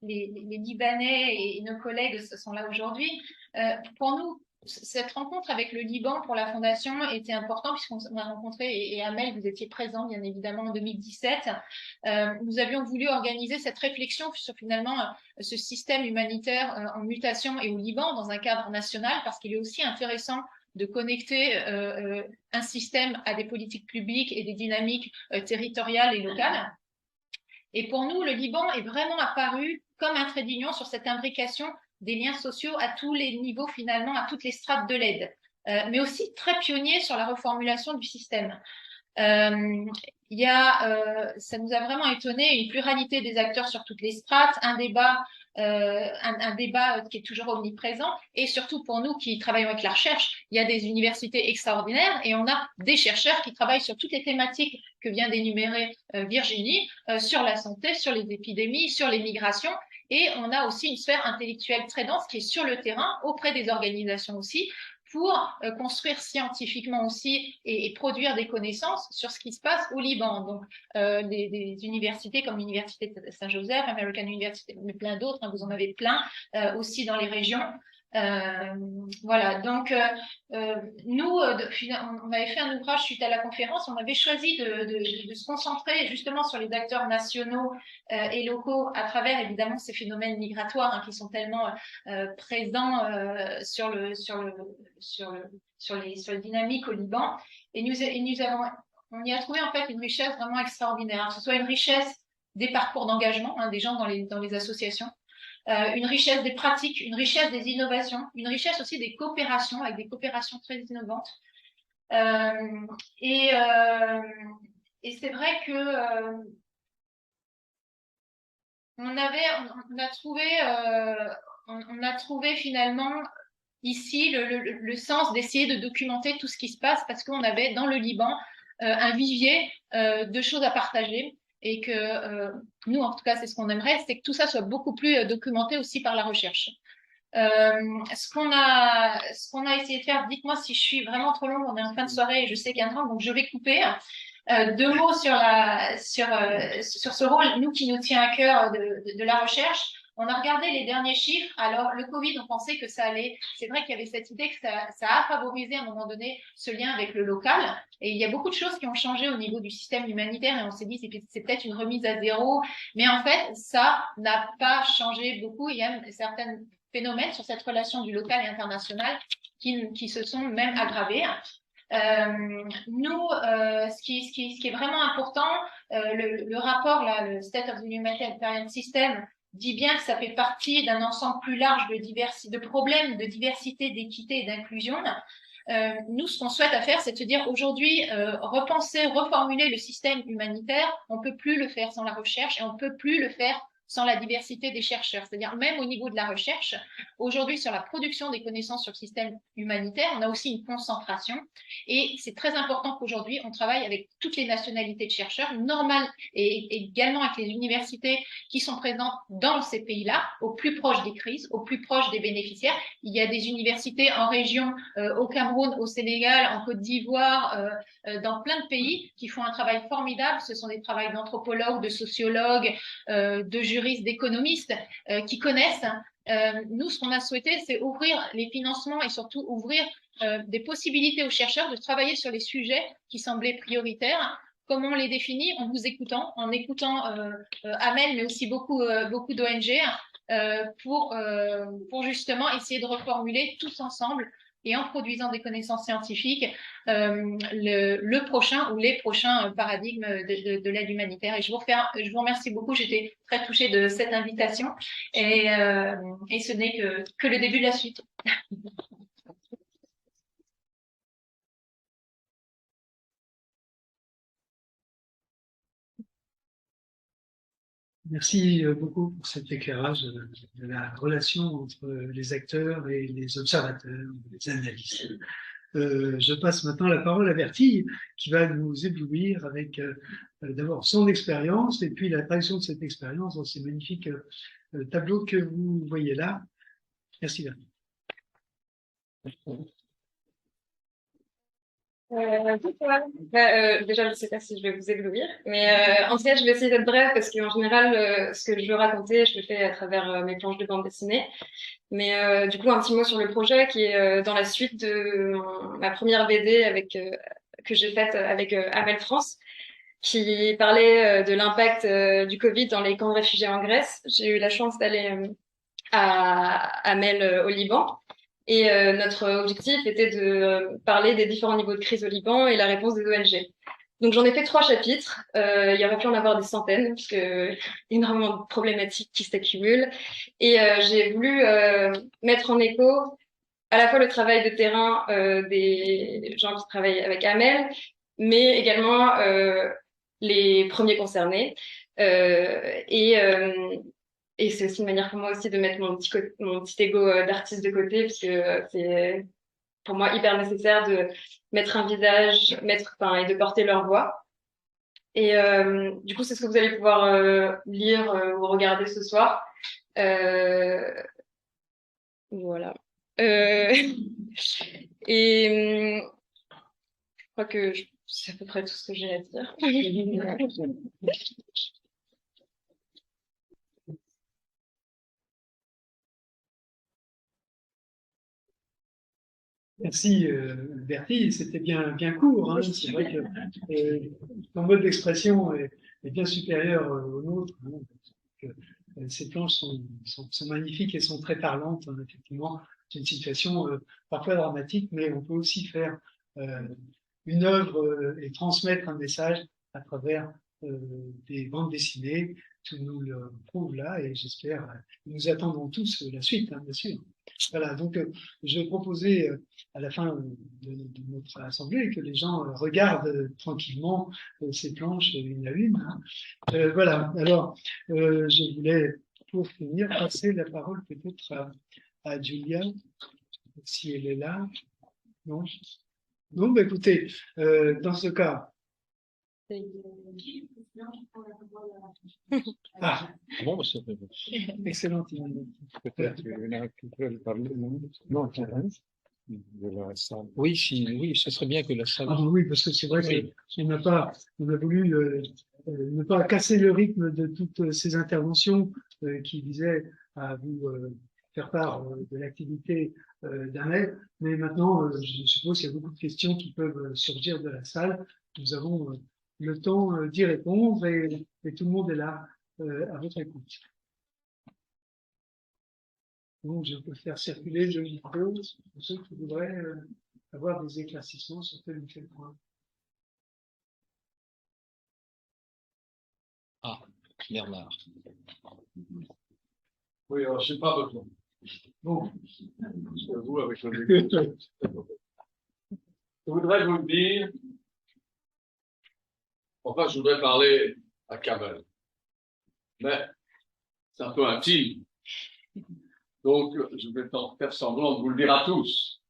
les Libanais et nos collègues sont là aujourd'hui. Pour nous, cette rencontre avec le Liban pour la Fondation était importante puisqu'on a rencontré, et Amel, vous étiez présent bien évidemment en 2017. Nous avions voulu organiser cette réflexion sur finalement ce système humanitaire en mutation et au Liban dans un cadre national parce qu'il est aussi intéressant de connecter un système à des politiques publiques et des dynamiques territoriales et locales. Et pour nous, le Liban est vraiment apparu comme un trait d'union sur cette imbrication des liens sociaux à tous les niveaux, finalement, à toutes les strates de l'aide. mais aussi très pionnier sur la reformulation du système. Ça nous a vraiment étonné, une pluralité des acteurs sur toutes les strates, un débat qui est toujours omniprésent, et surtout pour nous qui travaillons avec la recherche, il y a des universités extraordinaires et on a des chercheurs qui travaillent sur toutes les thématiques que vient d'énumérer Virginie, sur la santé, sur les épidémies, sur les migrations, et on a aussi une sphère intellectuelle très dense qui est sur le terrain, auprès des organisations aussi, pour construire scientifiquement aussi et produire des connaissances sur ce qui se passe au Liban. Donc, des universités comme l'Université de Saint-Joseph, American University, mais plein d'autres, hein, vous en avez plein, aussi dans les régions. Voilà, donc nous, on avait fait un ouvrage suite à la conférence, on avait choisi de se concentrer justement sur les acteurs nationaux et locaux à travers évidemment ces phénomènes migratoires, hein, qui sont tellement présents sur les dynamiques au Liban. Et on y a trouvé en fait une richesse vraiment extraordinaire, que ce soit une richesse des parcours d'engagement, hein, des gens dans les associations, une richesse des pratiques, une richesse des innovations, une richesse aussi des coopérations, avec des coopérations très innovantes. Et c'est vrai que on a trouvé finalement ici le sens d'essayer de documenter tout ce qui se passe, parce qu'on avait dans le Liban un vivier de choses à partager, et que nous, en tout cas, c'est ce qu'on aimerait, c'est que tout ça soit beaucoup plus documenté aussi par la recherche. Ce qu'on a essayé de faire, dites-moi si je suis vraiment trop longue, on est en fin de soirée et je sais qu'il y a un temps, donc je vais couper. Deux mots sur ce rôle, nous, qui nous tient à cœur de la recherche. On a regardé les derniers chiffres. Alors, le Covid, on pensait que ça allait. C'est vrai qu'il y avait cette idée que ça a favorisé à un moment donné ce lien avec le local. Et il y a beaucoup de choses qui ont changé au niveau du système humanitaire, et on s'est dit c'est peut-être une remise à zéro. Mais en fait, ça n'a pas changé beaucoup. Il y a certains phénomènes sur cette relation du local et international qui se sont même aggravés. Nous, ce qui est vraiment important, le rapport là, le State of the Humanitarian System, dit bien que ça fait partie d'un ensemble plus large de problèmes de diversité, d'équité et d'inclusion. Nous, ce qu'on souhaite à faire, c'est de se dire aujourd'hui, repenser, reformuler le système humanitaire. On peut plus le faire sans la recherche, et on peut plus le faire sans la diversité des chercheurs. C'est-à-dire, même au niveau de la recherche, aujourd'hui, sur la production des connaissances sur le système humanitaire, on a aussi une concentration, et c'est très important qu'aujourd'hui, on travaille avec toutes les nationalités de chercheurs, normales, et également avec les universités qui sont présentes dans ces pays-là, au plus proche des crises, au plus proche des bénéficiaires. Il y a des universités en région, au Cameroun, au Sénégal, en Côte d'Ivoire, dans plein de pays, qui font un travail formidable. Ce sont des travaux d'anthropologues, de sociologues, de juristes, d'économistes qui connaissent. Nous, ce qu'on a souhaité, c'est ouvrir les financements et surtout ouvrir des possibilités aux chercheurs de travailler sur les sujets qui semblaient prioritaires. Comment on les définit? En vous écoutant, en écoutant Amel, mais aussi beaucoup d'ONG, pour justement essayer de reformuler tous ensemble, et en produisant des connaissances scientifiques, le prochain ou les prochains paradigmes de l'aide humanitaire. Et je vous remercie beaucoup. J'étais très touchée de cette invitation, et ce n'est que le début de la suite. Merci beaucoup pour cet éclairage de la relation entre les acteurs et les observateurs, les analystes. Je passe maintenant la parole à Bertille, qui va nous éblouir avec d'abord son expérience et puis la traduction de cette expérience dans ces magnifiques tableaux que vous voyez là. Merci Bertille. Déjà, je ne sais pas si je vais vous éblouir, mais en tout cas, je vais essayer d'être brève parce qu'en général, ce que je veux raconter, je le fais à travers mes planches de bande dessinée. Mais du coup, un petit mot sur le projet qui est dans la suite de ma première BD que j'ai faite avec Amel France, qui parlait de l'impact du Covid dans les camps de réfugiés en Grèce. J'ai eu la chance d'aller à Amel au Liban. Et notre objectif était de parler des différents niveaux de crise au Liban et la réponse des ONG. Donc j'en ai fait 3 chapitres. Il y aurait pu en avoir des centaines, parce que y a énormément de problématiques qui s'accumulent. Et j'ai voulu mettre en écho à la fois le travail de terrain des gens qui travaillent avec Amel, mais également les premiers concernés. Et c'est aussi une manière pour moi aussi de mettre mon petit ego d'artiste de côté, parce que c'est pour moi hyper nécessaire de mettre un visage, et de porter leur voix. Et du coup, c'est ce que vous allez pouvoir lire ou regarder ce soir. Voilà. Et je crois que c'est à peu près tout ce que j'ai à dire. Merci Bertie, c'était bien court. Hein. C'est vrai que ton mode d'expression est bien supérieur au nôtre. Hein. Ces planches sont magnifiques et sont très parlantes. Hein, effectivement, c'est une situation parfois dramatique, mais on peut aussi faire une œuvre et transmettre un message à travers des bandes dessinées. Tu nous le prouves là, et j'espère, nous attendons tous la suite, hein, bien sûr. Voilà, donc je vais proposer à la fin de notre assemblée que les gens regardent tranquillement ces planches une à une. Hein. Voilà, alors je voulais, pour finir, passer la parole peut-être à Julia, si elle est là. Non, non, bah, écoutez, dans ce cas. Ah, Bon, c'est excellent. peut-être qu'il y en a qui veulent parler. Non, de la salle. Oui, oui, ce serait bien que la salle. Ah oui, parce que c'est vrai qu'on a voulu ne pas casser le rythme de toutes ces interventions qui visaient à vous faire part de l'activité d'Amel. Mais maintenant, je suppose qu'il y a beaucoup de questions qui peuvent surgir de la salle. Nous avons le temps d'y répondre et tout le monde est là à votre écoute. Donc, je peux faire circuler le micro pour ceux qui voudraient avoir des éclaircissements sur tel ou tel point. Ah, Bernard. Oui, alors je sais pas besoin. Bon. Je vous avec le Je voudrais vous dire, enfin, je voudrais parler à Kamel, mais c'est un peu intime. Donc, je vais faire semblant de vous le dire à tous.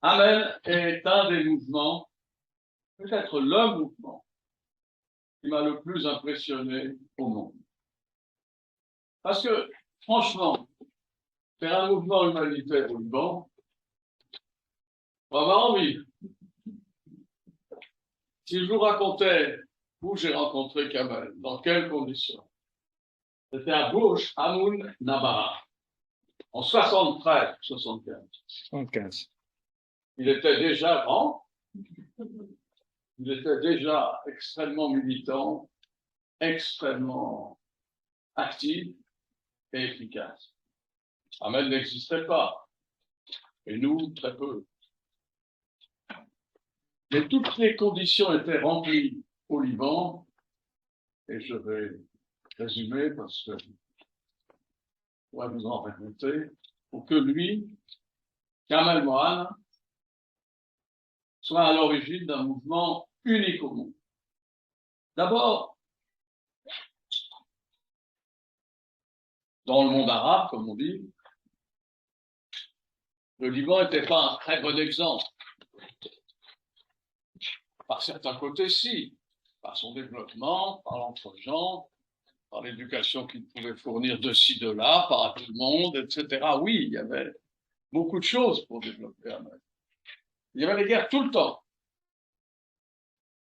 Amel est un des mouvements, peut-être le mouvement, qui m'a le plus impressionné au monde. Parce que, franchement, faire un mouvement humanitaire au Liban, on va avoir envie. Si je vous racontais où j'ai rencontré Kamel, dans quelles conditions, c'était à Bourj Amoun Nabara, en 73, 75. 75. Il était déjà grand, il était déjà extrêmement militant, extrêmement actif et efficace. Ahmed n'existait pas, et nous, très peu. Mais toutes les conditions étaient remplies au Liban, et je vais résumer parce que je pourrais vous en raconter, pour que lui, Kamel Mohan, soit à l'origine d'un mouvement unique au monde. D'abord, dans le monde arabe, comme on dit, le Liban n'était pas un très bon exemple. Par certains côtés, si. Par son développement, par l'entre-gens, par l'éducation qu'il pouvait fournir de ci, de là, par tout le monde, etc. Oui, il y avait beaucoup de choses pour développer Ahmed. Il y avait des guerres tout le temps.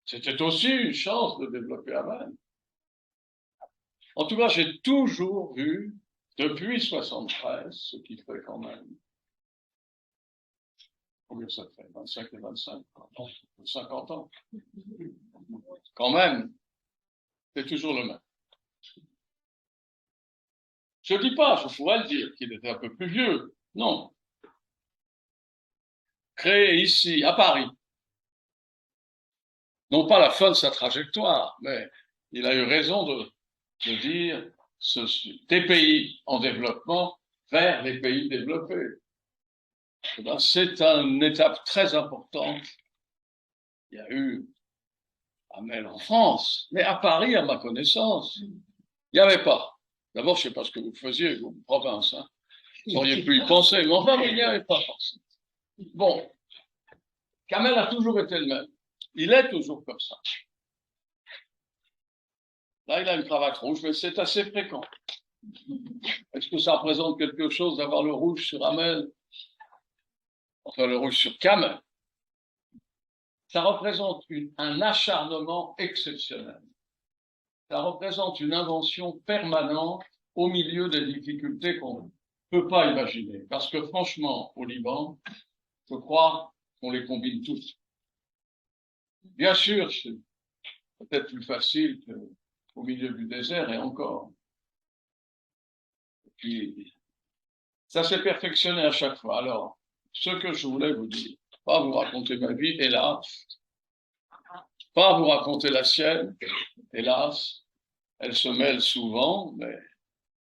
C'était aussi une chance de développer Ahmed. En tout cas, j'ai toujours vu, depuis 73, ce qui fait quand même, combien ça fait, 25 et 25, 50 ans. Quand même, c'est toujours le même. Je ne dis pas, je pourrais le dire, qu'il était un peu plus vieux. Non. Créé ici, à Paris. Non pas la fin de sa trajectoire, mais il a eu raison de dire des pays en développement vers les pays développés. Eh ben, c'est une étape très importante. Il y a eu Amel en France, mais à Paris, à ma connaissance, il n'y avait pas. D'abord, je ne sais pas ce que vous faisiez, vous, province, hein. Vous auriez pu y penser, mais enfin, il n'y avait pas forcément. Bon, Kamel a toujours été le même. Il est toujours comme ça. Là, il a une cravate rouge, mais c'est assez fréquent. Est-ce que ça représente quelque chose d'avoir le rouge sur Amel? Enfin, le rouge sur Kamel. Ça représente un acharnement exceptionnel. Ça représente une invention permanente au milieu des difficultés qu'on ne peut pas imaginer. Parce que franchement, au Liban, je crois qu'on les combine tous. Bien sûr, c'est peut-être plus facile qu'au milieu du désert et encore. Et puis, ça s'est perfectionné à chaque fois. Alors, ce que je voulais vous dire, pas vous raconter ma vie, hélas, pas vous raconter la sienne, hélas, elle se mêle souvent, mais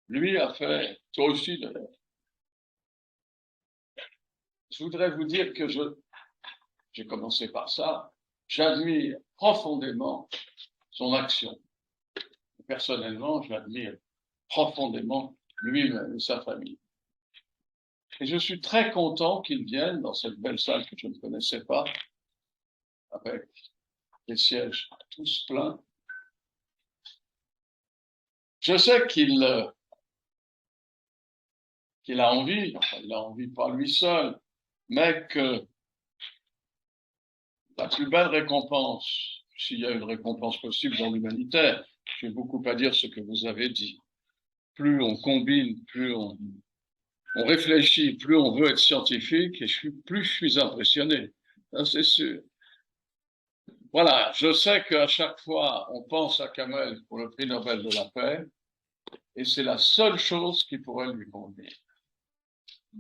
lui a fait, toi aussi d'ailleurs. Je voudrais vous dire que j'ai commencé par ça, j'admire profondément son action. Personnellement, j'admire profondément lui-même et sa famille. Et je suis très content qu'il vienne dans cette belle salle que je ne connaissais pas, avec les sièges tous pleins. Je sais qu'il a envie, enfin, il a envie pas lui seul, mais que la plus belle récompense, s'il y a une récompense possible dans l'humanitaire, j'ai beaucoup à dire ce que vous avez dit. Plus on combine, plus on réfléchit, plus on veut être scientifique, et plus je suis impressionné. Ça, c'est sûr. Voilà, je sais qu'à chaque fois, on pense à Kamel pour le prix Nobel de la paix, et c'est la seule chose qui pourrait lui convenir. Je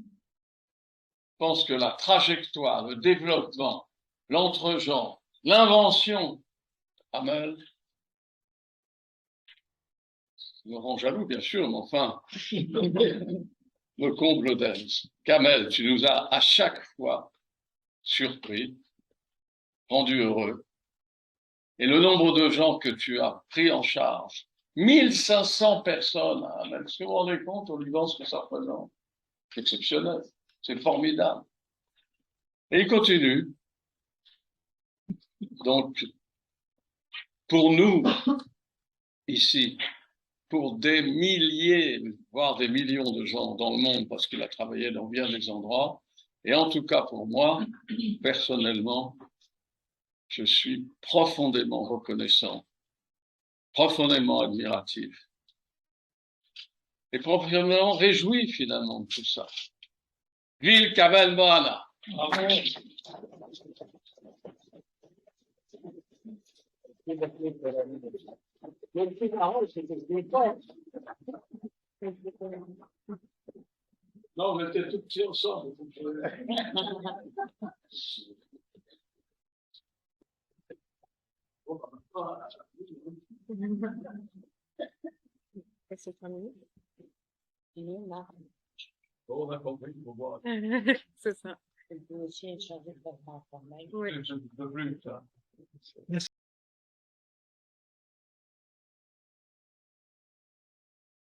pense que la trajectoire, le développement, l'entre-genre, l'invention, Kamel, me rend jaloux, bien sûr, mais enfin, me comble d'aise. Kamel, tu nous as à chaque fois surpris, rendu heureux. Et le nombre de gens que tu as pris en charge, 1500 personnes, même si vous vous rendez compte au Liban ce que ça représente, c'est exceptionnel, c'est formidable. Et il continue. Donc, pour nous, ici, pour des milliers, voire des millions de gens dans le monde, parce qu'il a travaillé dans bien des endroits, et en tout cas pour moi, personnellement, je suis profondément reconnaissant, profondément admiratif, et profondément réjoui finalement de tout ça. Ville Kamel Moana. Non, on était tout petits ensemble. C'est 5 minutes. Bon, on a compris, il faut voir. C'est ça. Je ne peux plus, ça. Merci.